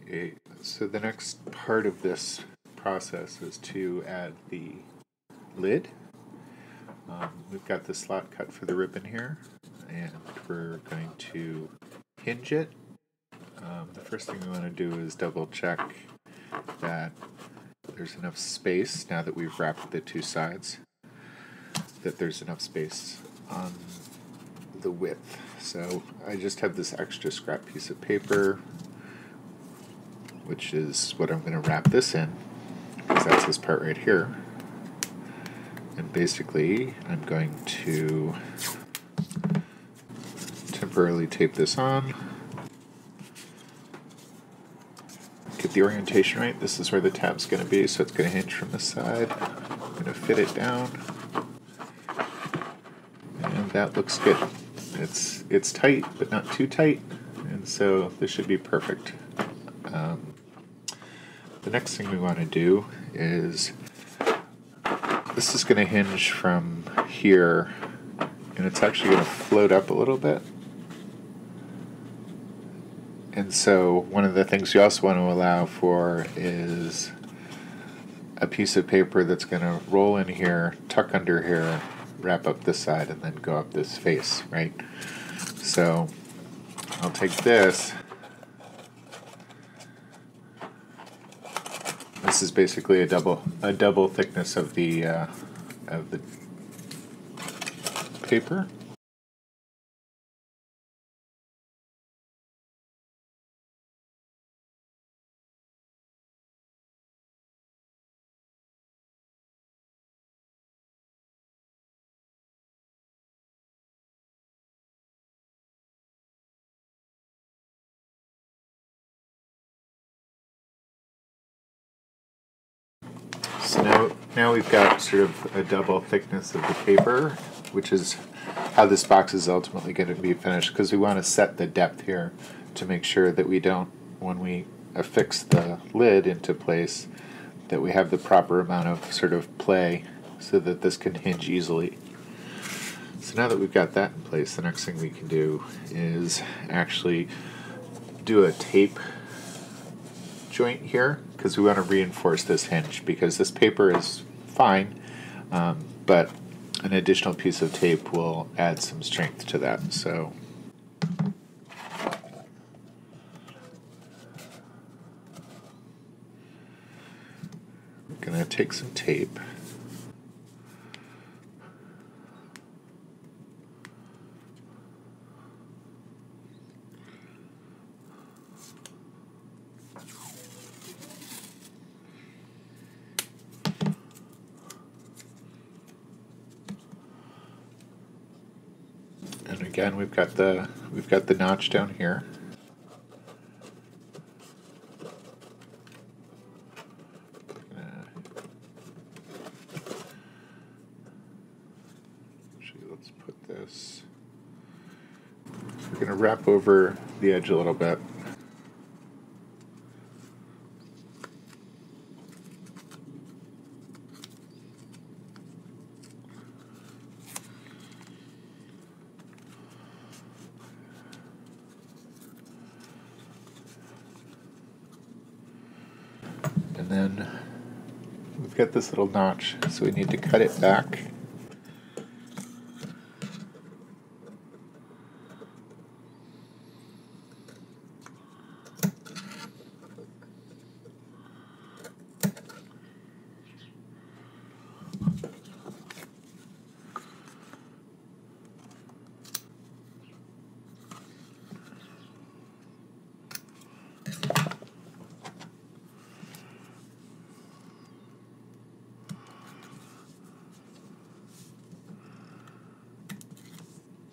Okay, so the next part of this process is to add the lid. We've got the slot cut for the ribbon here, and we're going to hinge it. The first thing we want to do is double check that there's enough space, now that we've wrapped the two sides, that there's enough space on the width. So I just have this extra scrap piece of paper, which is what I'm going to wrap this in, because that's this part right here. And basically, I'm going to temporarily tape this on. Get the orientation right. This is where the tab's going to be, so it's going to hinge from this side. I'm going to fit it down. And that looks good. It's tight, but not too tight, and so this should be perfect. The next thing we want to do is, this is going to hinge from here, and it's actually going to float up a little bit. And so one of the things you also want to allow for is a piece of paper that's going to roll in here, tuck under here, wrap up this side, and then go up this face, right? So I'll take this. This is basically a double thickness of the paper. So now we've got sort of a double thickness of the paper, which is how this box is ultimately going to be finished, because we want to set the depth here to make sure that we don't, when we affix the lid into place, that we have the proper amount of sort of play so that this can hinge easily. So now that we've got that in place, the next thing we can do is actually do a tape joint here, because we want to reinforce this hinge, because this paper is fine, but an additional piece of tape will add some strength to that. So we're going to take some tape, and again we've got the notch down here. Actually, let's put this. We're going to wrap over the edge a little bit. And then we've got this little notch, so we need to cut it back.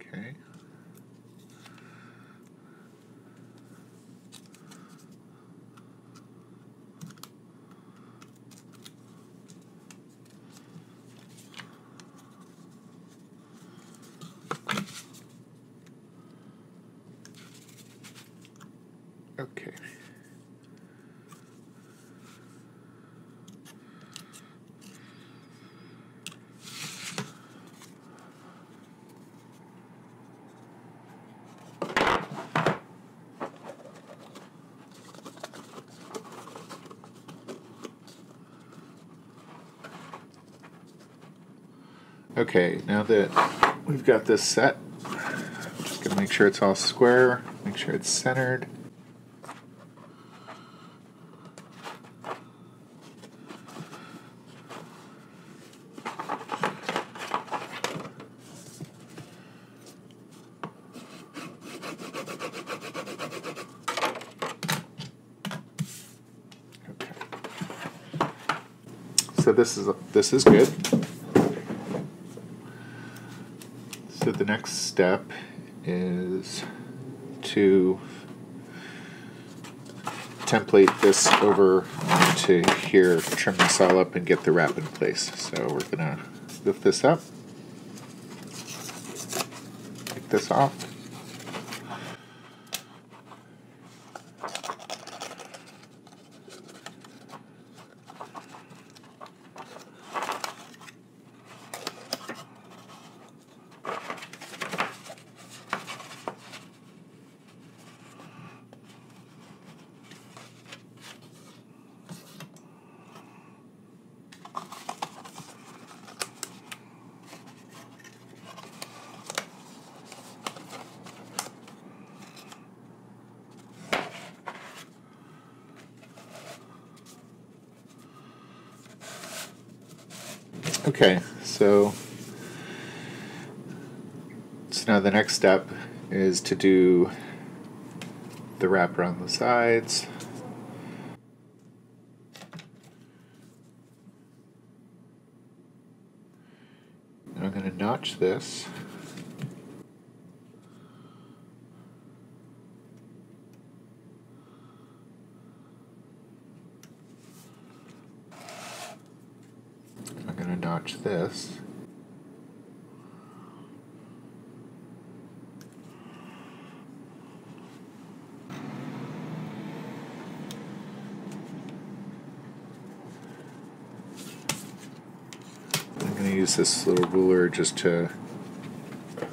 Okay. Okay. Okay, now that we've got this set, just gonna make sure it's all square, make sure it's centered. So this is good. So the next step is to template this over to here, trim this all up and get the wrap in place. So we're gonna lift this up, take this off. Okay, so now the next step is to do the wrap around the sides. And I'm going to notch this. I'm going to notch this. I'm going to use this little ruler just to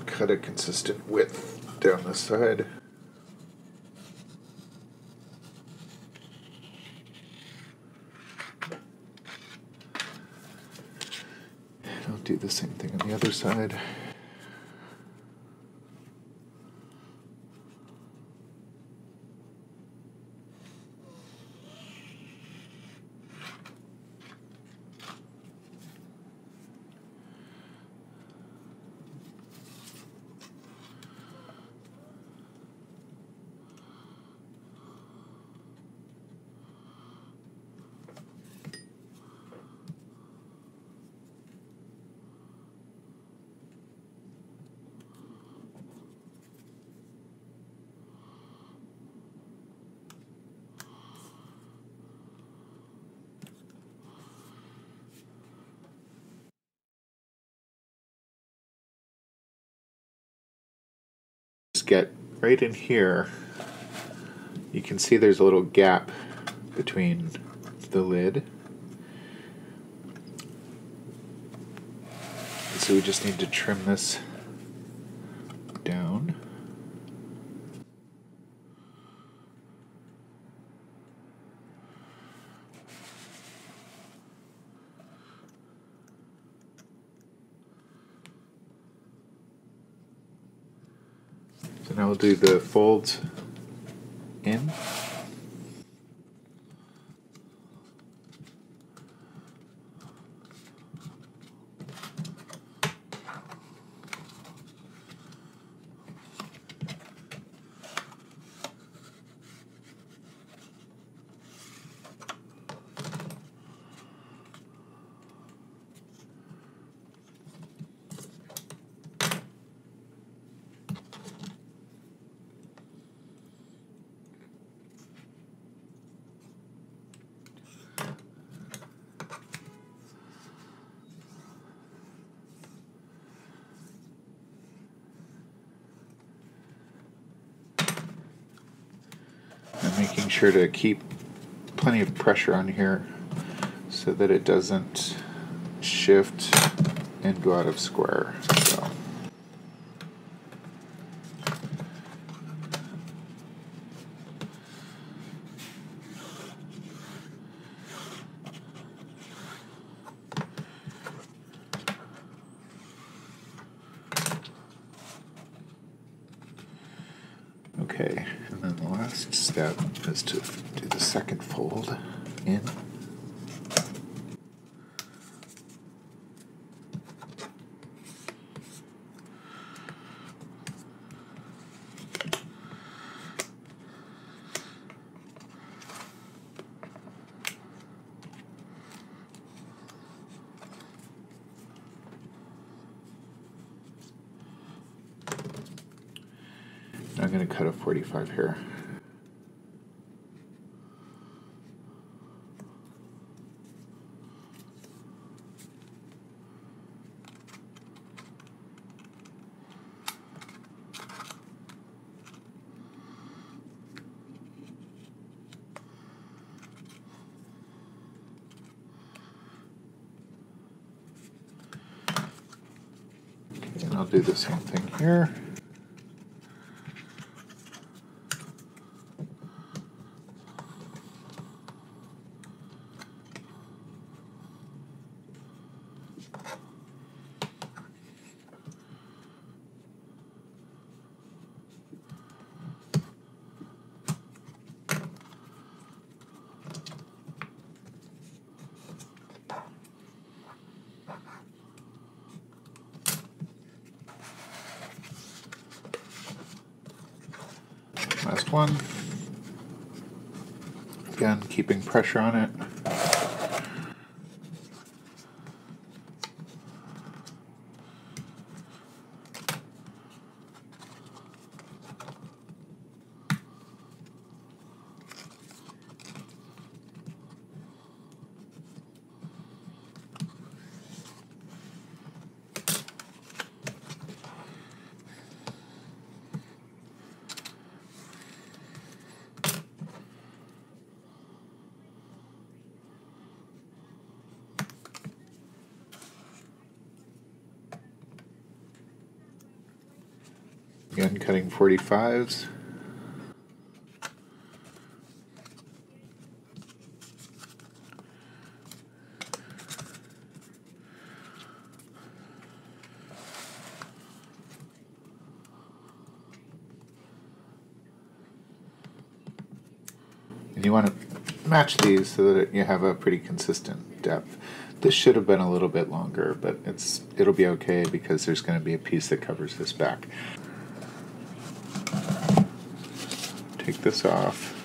cut a consistent width down the side. And I'll do the same thing on the other side. Get right in here. You can see there's a little gap between the lid. So we just need to trim this down. So now we'll do the folds in. And making sure to keep plenty of pressure on here so that it doesn't shift and go out of square. So. Okay, and then the last step is to do the second fold in. I'm going to cut a 45 here. Okay, and I'll do the same thing here. Last one. Again, keeping pressure on it. Again, cutting 45s. And you want to match these so that you have a pretty consistent depth. This should have been a little bit longer, but it'll be okay because there's going to be a piece that covers this back. Take this off.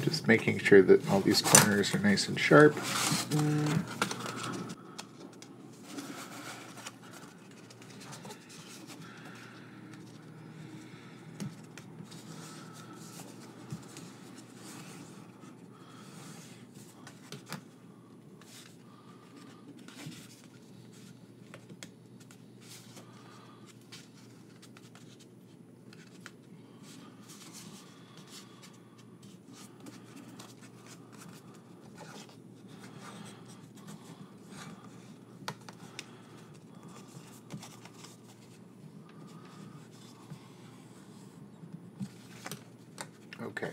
Just making sure that all these corners are nice and sharp. Okay,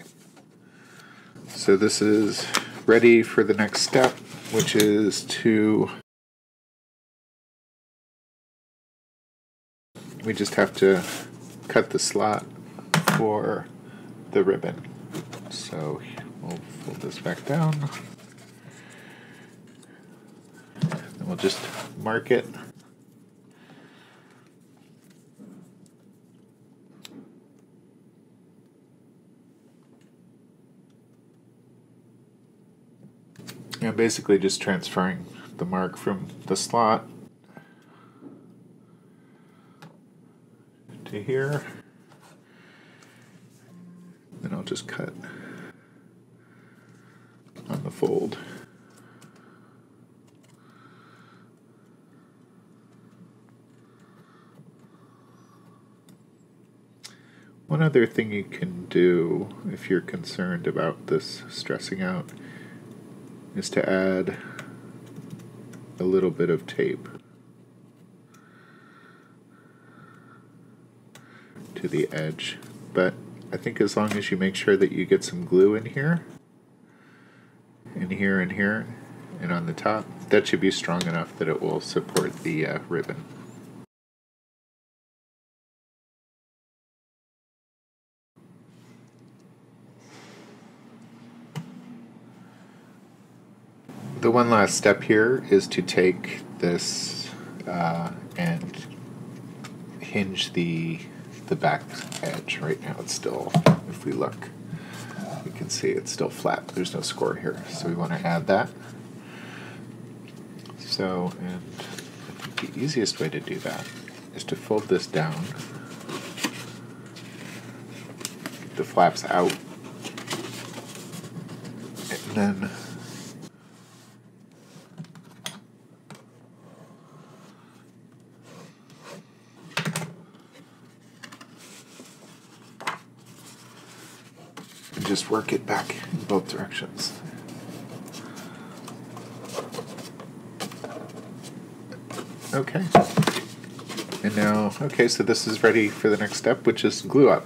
so this is ready for the next step, which is we just have to cut the slot for the ribbon. So we'll fold this back down. And we'll just mark it. And basically just transferring the mark from the slot to here. Then I'll just cut on the fold. One other thing you can do if you're concerned about this stressing out is to add a little bit of tape to the edge. But I think as long as you make sure that you get some glue in here, and here, and here, and on the top, that should be strong enough that it will support the ribbon. The one last step here is to take this and hinge the back edge. Right now it's still, if we look, we can see it's still flat. There's no score here, so we want to add that. So, and I think the easiest way to do that is to fold this down, get the flaps out, and then just work it back in both directions. Okay. And now, okay, so this is ready for the next step, which is glue up.